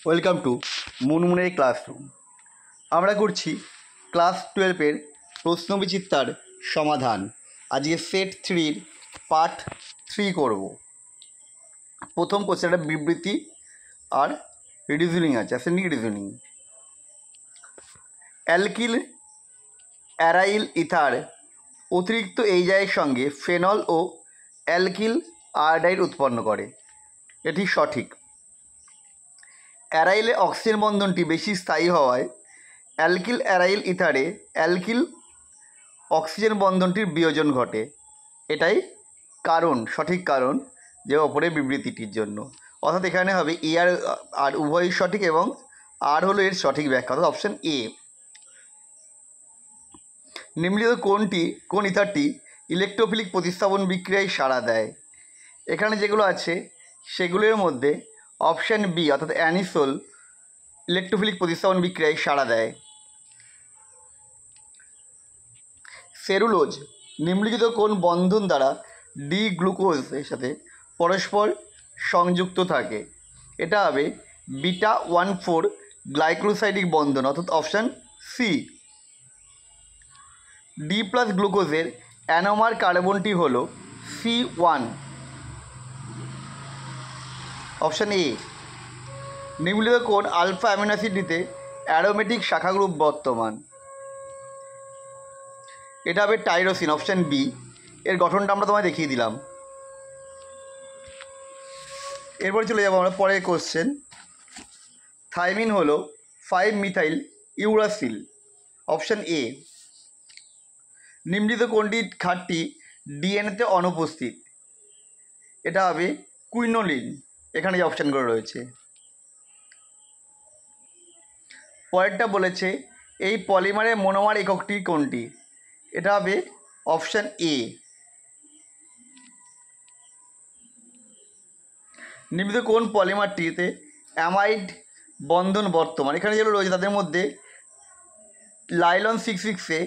Welcome to মুনমুনের classroom. আমরা করছি class 12-এর প্রশ্নবিচিত্রার সমাধান। আজকে সেট 3-র পার্ট 3 করব। প্রথম কোশ্চেনটা বিবৃতি আর রিজনিং আছে, ascending reasoning. Alkyl aryl ether অতিরিক্ত এইজাইয়ের সঙ্গে ফেনল ও অ্যালকিল আয়োডাইড উৎপন্ন করে, এটি সঠিক। অ্যারাইলে অক্সিজেন বন্ধনটি বেশি স্থায়ী হওয়ায় অ্যালকিল অ্যারাইল ইথারে অ্যালকিল অক্সিজেন বন্ধনটির বিয়োজন ঘটে, এটাই কারণ, সঠিক কারণ যে ওপরের বিবৃতিটির জন্য। অর্থাৎ এখানে হবে এ আর উভয়ই সঠিক এবং আর হলো এর সঠিক ব্যাখ্যা, অর্থাৎ অপশান এ। নিম্নলিখিত কোন ইথারটি ইলেকট্রোফিলিক প্রতিস্থাপন বিক্রিয়ায় সাড়া দেয়? এখানে যেগুলো আছে সেগুলোর মধ্যে অপশান বি অর্থাৎ অ্যানিসোল ইলেকট্রোফিলিক প্রতিস্থাপন বিক্রিয়ায় সাড়া দেয়। সেলুলোজ নিম্নলিখিত কোন বন্ধন দ্বারা ডি গ্লুকোজের সাথে পরস্পর সংযুক্ত থাকে? এটা হবে বিটা 1,4 গ্লাইকোসাইডিক বন্ধন, অর্থাৎ অপশান সি। ডি প্লাস গ্লুকোজের অ্যানোমার কার্বনটি হল C1, অপশান এ। নিম্নলিখিত কোন আলফা অ্যামিনো অ্যাসিডটিতে অ্যারোমেটিক শাখা গ্রুপ বর্তমান? এটা হবে টাইরোসিন, অপশান বি। এর গঠনটা আমরা তোমায় দেখিয়ে দিলাম। এরপর চলে যাবো আমরা পরের কোশ্চেন। থাইমিন হলো 5-মিথাইল ইউরাসিল, অপশান এ। নিম্নলিখিত কোনটি ক্ষারটি ডিএনএতে অনুপস্থিত? এটা হবে কুইনোলিন, এখানে যে অপশানগুলো রয়েছে। পরেরটা বলেছে এই পলিমারের মনোমার এককটি কোনটি? এটা হবে অপশান এ। নিম্নলিখিত কোন পলিমারটিতে অ্যামাইড বন্ধন বর্তমান? এখানে যেগুলো রয়েছে তাদের মধ্যে লাইলন 6,6-এ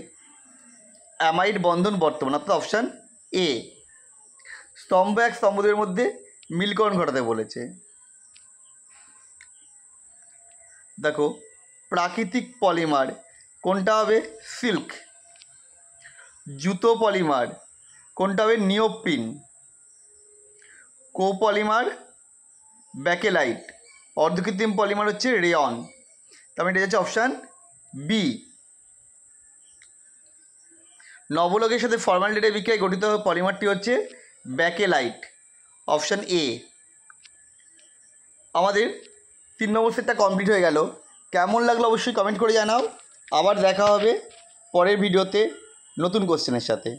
অ্যামাইড বন্ধন বর্তমান, অর্থাৎ অপশান এ। স্তম্ভ 1 স্তম্ভ 2-এর মধ্যে মিলকরণ ঘটাতে বলেছে। দেখো প্রাকৃতিক পলিমার কোনটা হবে? সিল্ক। জুতো পলিমার কোনটা হবে? নিওপ্রিন। কোপলিমার ব্যাকেলাইট। অর্ধকৃত্রিম পলিমার হচ্ছে রেয়ন। তার মানে এটা হচ্ছে অপশান বি। নবলকের সাথে ফর্মালডিহাইডের বিক্রিয়ায় গঠিত পলিমারটি হচ্ছে ব্যাকেলাইট, অপশান এ। আমাদের 3 নম্বর সেটটা কমপ্লিট হয়ে গেল। কেমন লাগলো অবশ্যই কমেন্ট করে জানাও। আবার দেখা হবে পরের ভিডিওতে নতুন কোশ্চেনের সাথে।